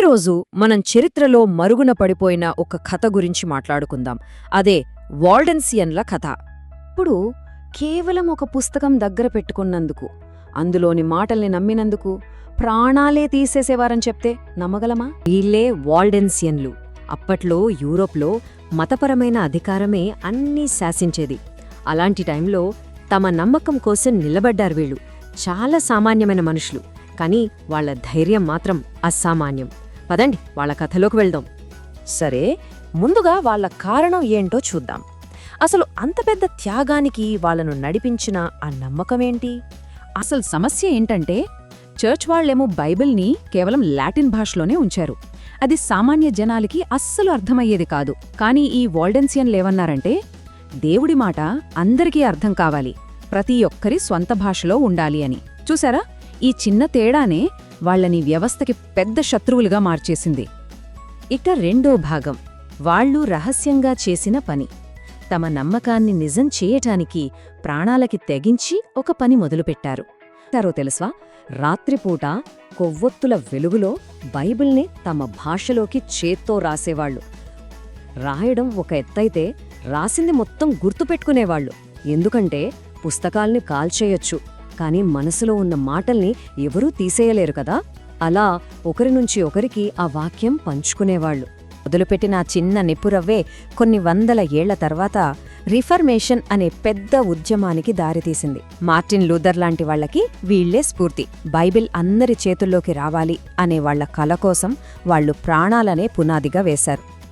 ఈరోజు మనం చరిత్రలో మరుగున పడిపోయిన ఒక కథ గురించి మాట్లాడుకుందాం. అదే వాల్డెన్సియన్ల కథ. ఇప్పుడు కేవలం ఒక పుస్తకం దగ్గర పెట్టుకున్నందుకు, అందులోని మాటల్ని నమ్మినందుకు ప్రాణాలే తీసేసేవారని చెప్తే నమ్మగలమా? వీళ్ళే వాల్డెన్సియన్లు. అప్పట్లో యూరోప్లో మతపరమైన అధికారమే అన్నీ శాసించేది. అలాంటి టైంలో తమ నమ్మకం కోసం నిలబడ్డారు వీళ్ళు. చాలా సామాన్యమైన మనుషులు, కానీ వాళ్ల ధైర్యం మాత్రం అసామాన్యం. పదండి వాళ్ల కథలోకి వెళ్దాం. సరే, ముందుగా వాళ్ల కారణం ఏంటో చూద్దాం. అసలు అంత పెద్ద త్యాగానికి వాళ్లను నడిపించిన ఆ నమ్మకమేంటి? అసలు సమస్య ఏంటంటే, చర్చ్ వాళ్లేమో బైబిల్ని కేవలం లాటిన్ భాషలోనే ఉంచారు. అది సామాన్య జనాలకి అస్సలు అర్థమయ్యేది కాదు. కానీ ఈ వాల్డెన్సియన్లేమన్నారంటే, దేవుడి మాట అందరికీ అర్థం కావాలి, ప్రతి ఒక్కరి స్వంత భాషలో ఉండాలి అని. చూసారా, ఈ చిన్న తేడానే వాళ్లని వ్యవస్థకి పెద్ద శత్రువులుగా మార్చేసింది. ఇక రెండో భాగం, వాళ్లు రహస్యంగా చేసిన పని. తమ నమ్మకాన్ని నిజం చేయటానికి ప్రాణాలకి తెగించి ఒక పని మొదలుపెట్టారు. తెలుసా, రాత్రిపూట కొవ్వొత్తుల వెలుగులో బైబిల్ని తమ భాషలోకి చేత్తో రాసేవాళ్లు. రాయడం ఒక ఎత్తైతే, రాసింది మొత్తం గుర్తుపెట్టుకునేవాళ్లు. ఎందుకంటే పుస్తకాల్ని కాల్చేయొచ్చు, కానీ మనసులో ఉన్న మాటల్ని ఎవరూ తీసేయలేరు కదా. అలా ఒకరి నుంచి ఒకరికి ఆ వాక్యం పంచుకునేవాళ్లు. మొదలుపెట్టిన ఆ చిన్న నిప్పురవ్వే కొన్ని వందల ఏళ్ల తర్వాత రిఫర్మేషన్ అనే పెద్ద ఉద్యమానికి దారితీసింది. మార్టిన్ లూథర్ లాంటి వాళ్లకి వీళ్లే స్ఫూర్తి. బైబిల్ అందరి చేతుల్లోకి రావాలి అనే వాళ్ల కల కోసం వాళ్లు ప్రాణాలనే పునాదిగా వేశారు.